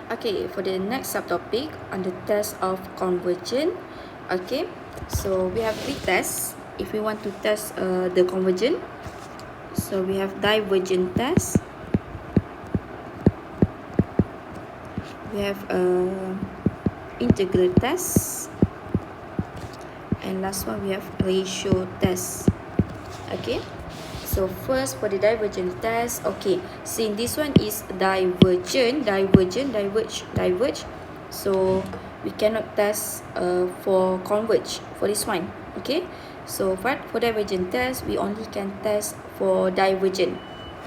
Okay, for the next subtopic on the test of convergence. Okay, so we have three tests if we want to test the convergence. So we have divergent test, we have integral test, and last one we have ratio test. Okay, so first for the divergent test. Okay, since this one is diverge, so we cannot test for converge for this one. Okay, so for divergent test we only can test for divergent.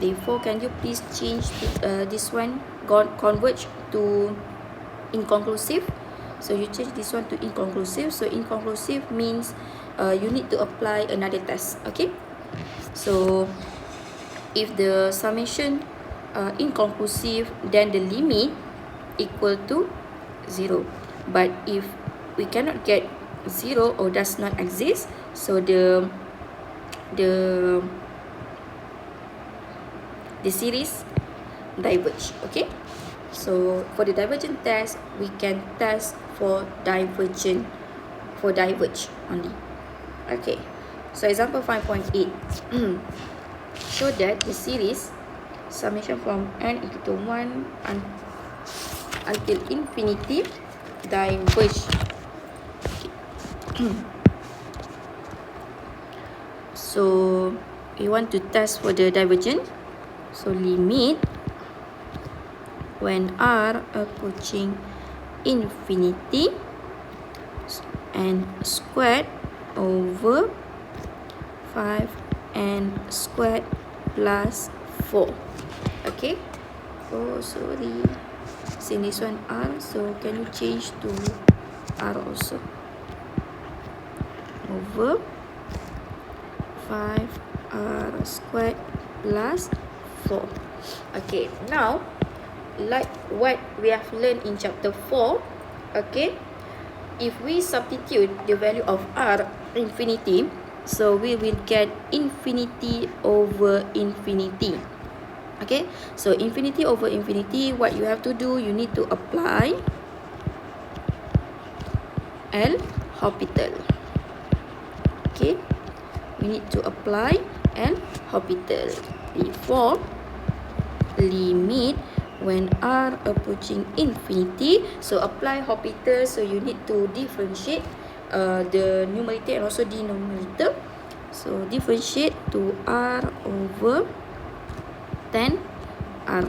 Therefore, can you please change this one converge to inconclusive? So you change this one to inconclusive. So inconclusive means you need to apply another test. Okay, so if the summation inconclusive, then the limit equal to 0. But if we cannot get 0 or does not exist, so the series diverge. Okay, so for the divergent test we can test for divergent, for diverge only. Okay, so example 5.8 show that the series summation from n equal to 1 until infinity diverge. Okay. So we want to test for the divergence. So limit when r approaching infinity and squared over 5n squared plus 4. Okay, oh sorry, since this one r, so can you change to r also, over 5r squared plus 4. Okay, now like what we have learned in chapter 4, okay, if we substitute the value of r infinity, so we will get infinity over infinity. Okay, so infinity over infinity, what you have to do, you need to apply L'Hopital. Okay, we need to apply L'Hopital before limit when r approaching infinity. So apply L'Hopital, so you need to differentiate the numerator and also denominator. So differentiate to r over 10r.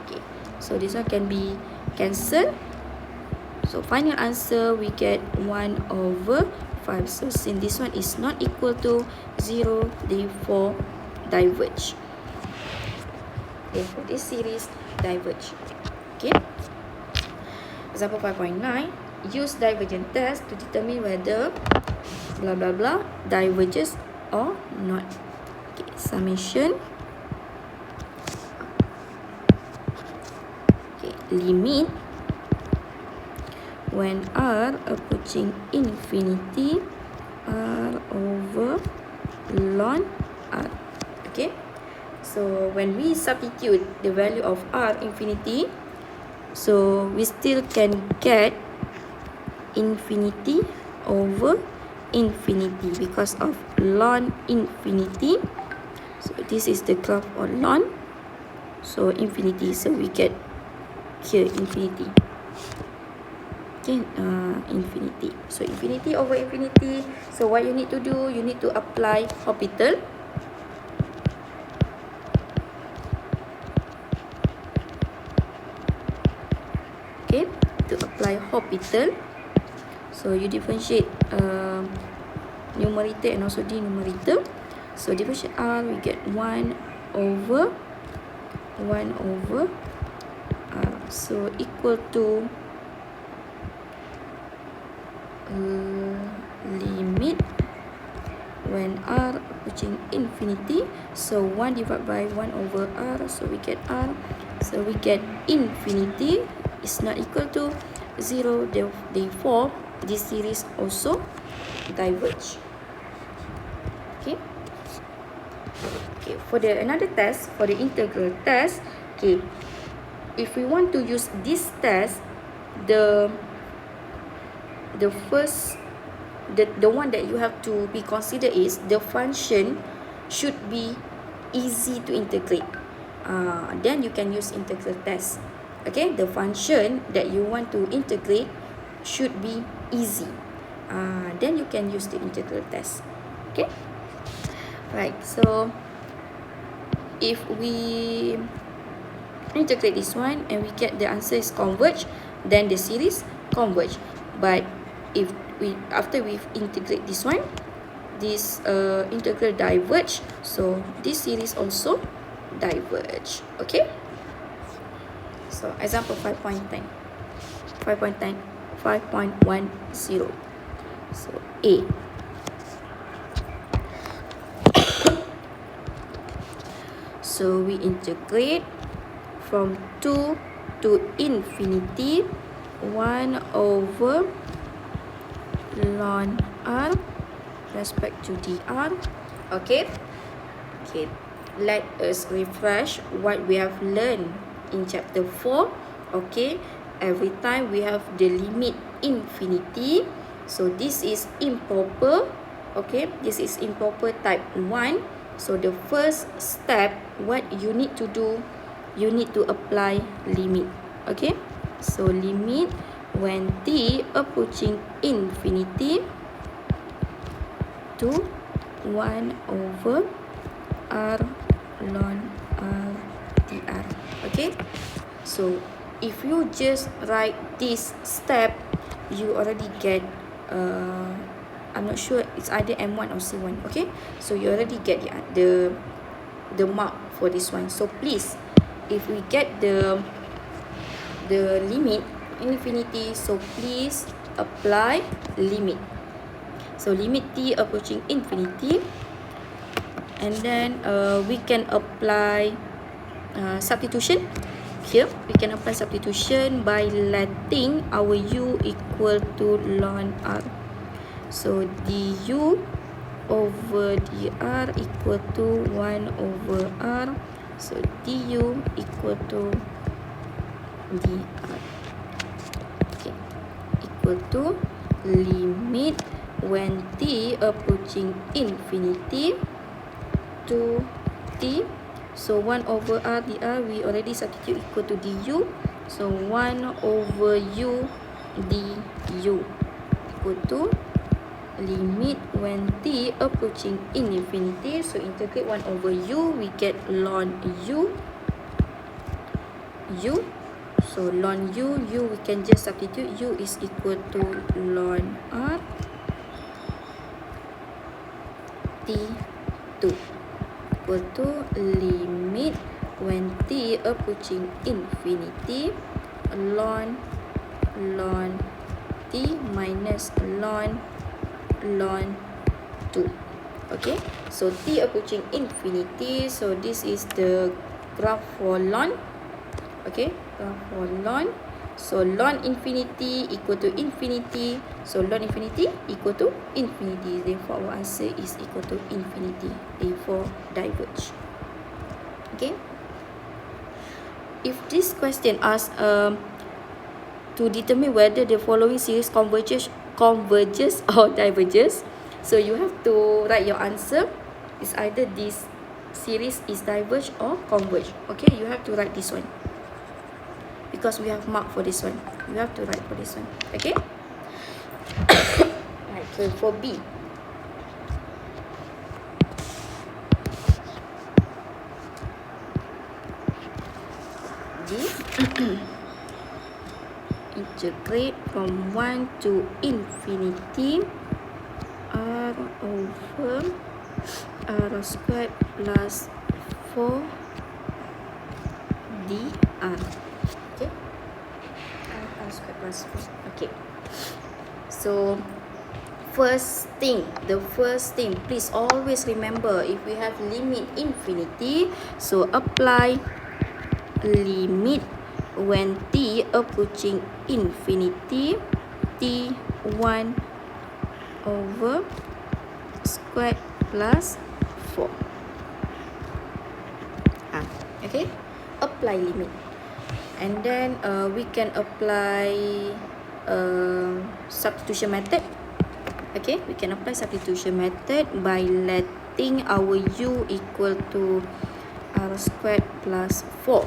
Okay, so this one can be cancelled. So final answer we get 1 over 5. So since this one is not equal to 0, therefore diverge. Therefore this series diverge. Okay. Example 5.9. Use divergent test to determine whether blah blah blah diverges or not. Okay, summation. Okay, limit when r approaching infinity, r over ln r. Okay, so when we substitute the value of r infinity, so we still can get infinity over infinity because of ln infinity. So this is the graph on ln, so infinity, so we get here infinity. Okay, infinity. So infinity over infinity. So what you need to do, you need to apply L'Hopital. Okay, to apply L'Hopital, so you differentiate numerator and also denominator. So differentiate r, we get 1 over r, so equal to limit when r approaching infinity, so 1 divided by 1 over r, so we get r, so we get infinity is not equal to 0, therefore this series also diverge. Okay, okay, for the another test, for the integral test. Okay, if we want to use this test, the first, the one that you have to be considered is the function should be easy to integrate. Then you can use integral test. Okay, the function that you want to integrate should be easy. Then you can use the integral test. Okay, right. So if we integrate this one and we get the answer is converge, then the series converge. But if after we integrate this one, this integral diverge, so this series also diverge. Okay, so example 5.10, 5.10, 5.10. So A, so we integrate from 2 to infinity 1 over ln r respect to dr. Okay, let us refresh what we have learned in chapter 4. Okay, every time we have the limit infinity, so this is improper. Okay, this is improper type 1. So the first step, what you need to do, you need to apply limit. Okay, so limit when t approaching infinity to 1 over r ln r dr. Okay, so if you just write this step, you already get I'm not sure, it's either M1 or C1. Okay, so you already get the mark for this one. So please, if we get the limit infinity, so please apply limit. So limit t approaching infinity, and then we can apply substitution. Here we can apply substitution by letting our u equal to ln r. So du over dr equal to 1 over r. So du equal to dr. Okay, equal to limit when t approaching infinity to t. So 1 over r dr, we already substitute equal to du. So 1 over u du equal to limit when t approaching infinity. So integrate 1 over u, we get ln u. So ln u, we can just substitute, u is equal to ln r t2 equal to limit when t approaching infinity ln t minus ln 2. Okay, so t approaching infinity, so this is the graph for ln. Okay, graph for ln. So ln infinity equal to infinity, so ln infinity equal to infinity, therefore our answer is equal to infinity, therefore diverge. Okay, if this question asks to determine whether the following series converges or diverges, so you have to write your answer. It's either this series is diverge or converge. Okay, you have to write this one because we have marked for this one. You have to write for this one. Okay. Right. So for B, integrate from 1 to infinity r over r squared plus 4 dr. Okay, r squared plus 4. Okay, so the first thing, please always remember, if we have limit infinity, so apply limit when t approaching infinity t1 over squared plus 4. Okay, apply limit. And then we can apply substitution method. Okay, we can apply substitution method by letting our u equal to r squared plus 4.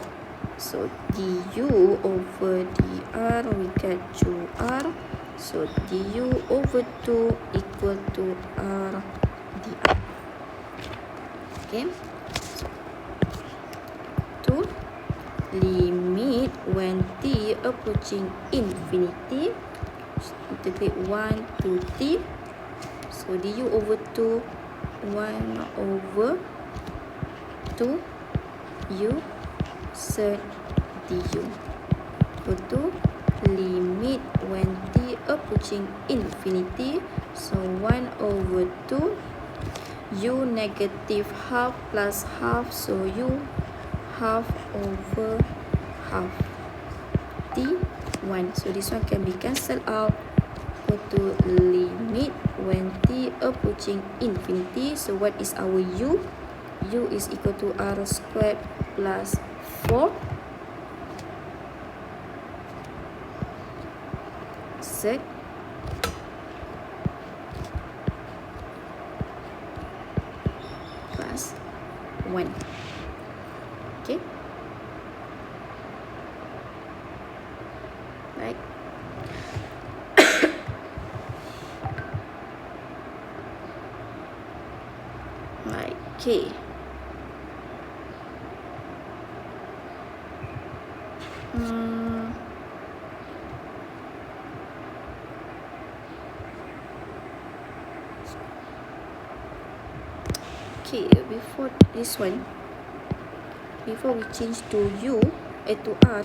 So du over dr we get 2r. So du over 2 equal to r dr. Okay, to limit when t approaching infinity, integrate 1 to t. So du over 2, 1 over 2 u sed du. Go to limit when t approaching infinity. So 1 over 2 u negative half plus half. So u half over half t 1. So this one can be cancelled out. Go to limit when t approaching infinity. So what is our u? U is equal to r squared plus 4 z plus 1. Okay, right. Right. Okay. Okay, before this one, before we change to u to r,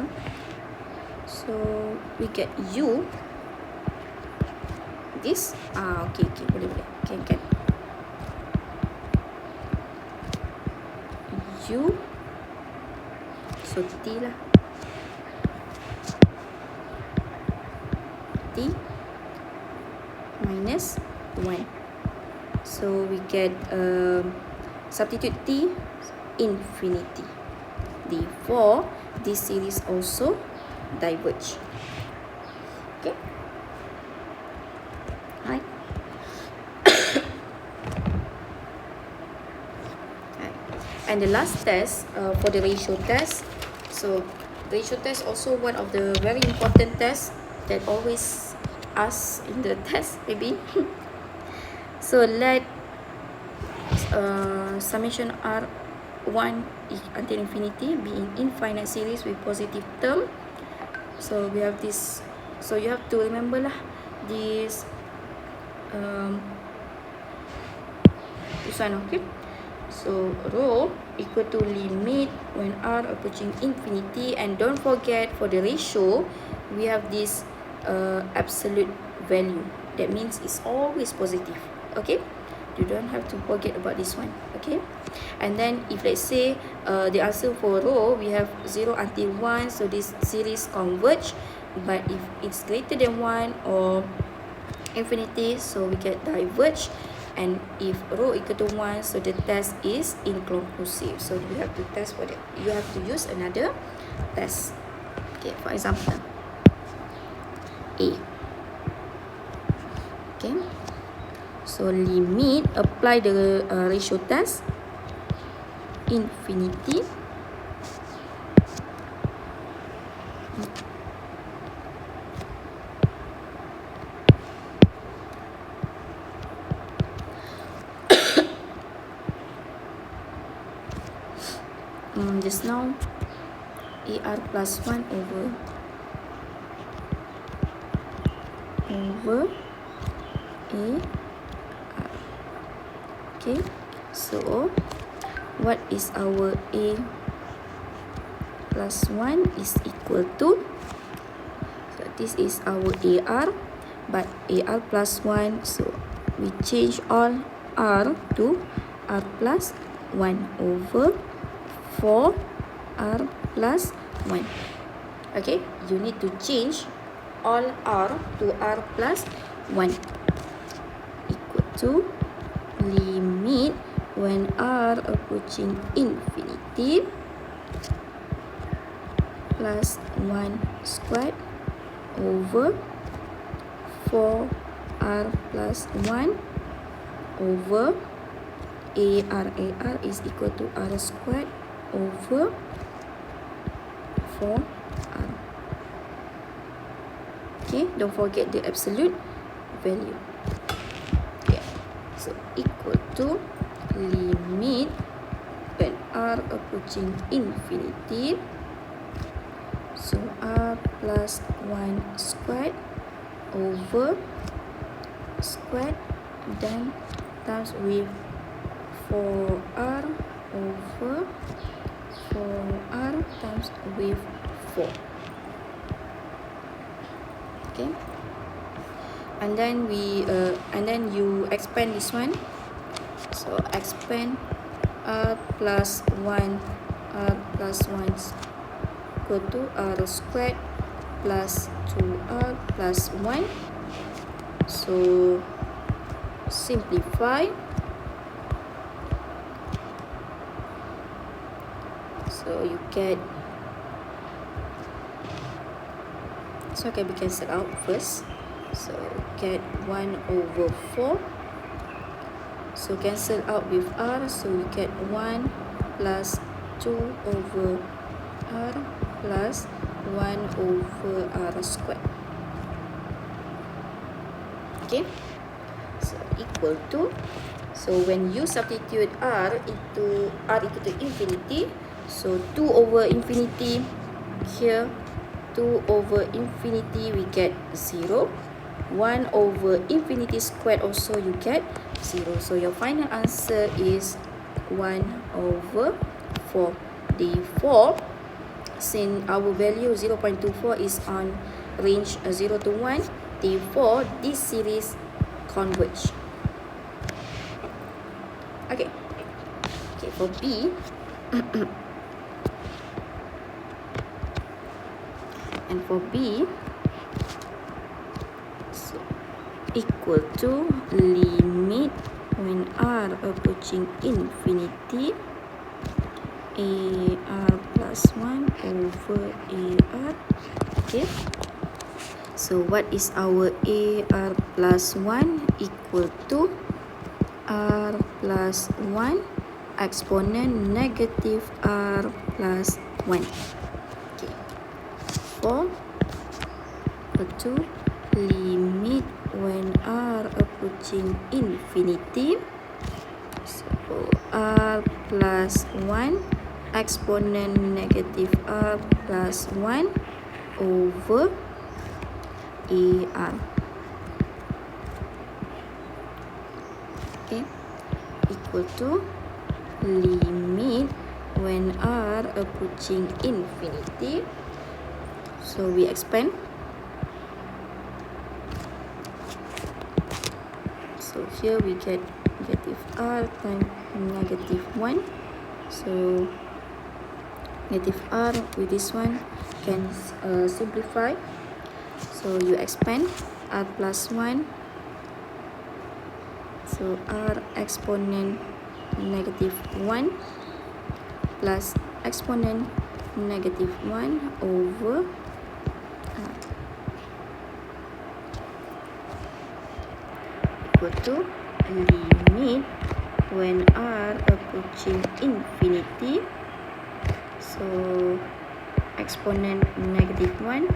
so we get u this okay, boleh can u, so t lah, t minus 1. So we get substitute t infinity. Therefore this series also diverge. Okay, right. And the last test for the ratio test. So ratio test also one of the very important tests that always asked in the test maybe. So let summation r1 until infinity be in infinite series with positive term. So we have this. So you have to remember lah this one. Okay, so rho equal to limit when r approaching infinity, and don't forget for the ratio we have this absolute value. That means it's always positive. Okay, you don't have to forget about this one. Okay, and then if let's say the answer for rho we have 0 until 1, so this series converge. But if it's greater than 1 or infinity, so we get diverge. And if rho equal to 1, so the test is inconclusive. So you have to test for that. You have to use another test. Okay, for example, A. Okay, so limit, apply the ratio test, infinity just now AR plus 1 over AR. Okay, so what is our A plus 1 is equal to, so this is our AR, but AR plus 1, so we change all R to R plus 1 over 4 R plus 1. Okay, you need to change all R to R plus 1 equal to limit when R approaching infinity plus 1 squared over 4r plus 1 over AR is equal to r squared over 4r. Okay, don't forget the absolute value. Okay, so equal to limit when r approaching infinity. So r plus 1 squared over squared then times with 4r over 4r times with 4. Okay, and then you expand this one. So expand r plus 1 equal to r squared plus 2r plus 1. So simplify. So you get, so can be cancelled out first. So get 1 over 4. So cancel out with r. So you get 1 plus 2 over r plus 1 over r squared. Okay, so equal to, so when you substitute r into infinity, so 2 over infinity here, 2 over infinity we get 0. 1 over infinity squared also you get 0. So your final answer is 1 over 4. Therefore, since our value 0.24 is on range 0 to 1, therefore this series converge. Okay, for B, and for B, so equal to limit when r approaching infinity, AR plus 1 over AR. Okay, so what is our AR plus 1? Equal to r plus 1 exponent negative r plus 1. Okay, for to limit when r approaching infinity, so r plus 1 exponent negative r plus 1 over AR. Okay, equal to limit when r approaching infinity. So we expand. So here we get negative r times negative 1. So negative r with this one can simplify. So you expand r plus 1. So r exponent negative 1 plus exponent negative 1 over r equal to limit when r approaching infinity. So exponent negative 1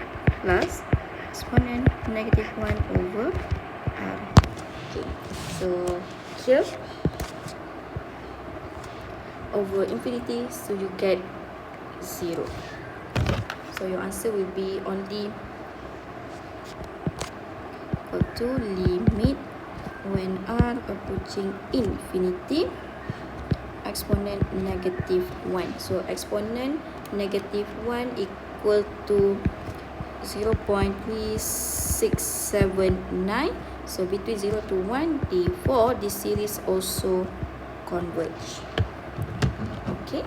plus exponent negative 1 over r. Okay, so here over infinity, so you get 0. So your answer will be only equal to limit when r approaching infinity, exponent negative 1. So exponent negative 1 equal to 0.3679. So between 0 to 1, therefore this series also converge. Okay,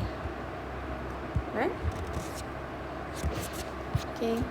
right? Okay.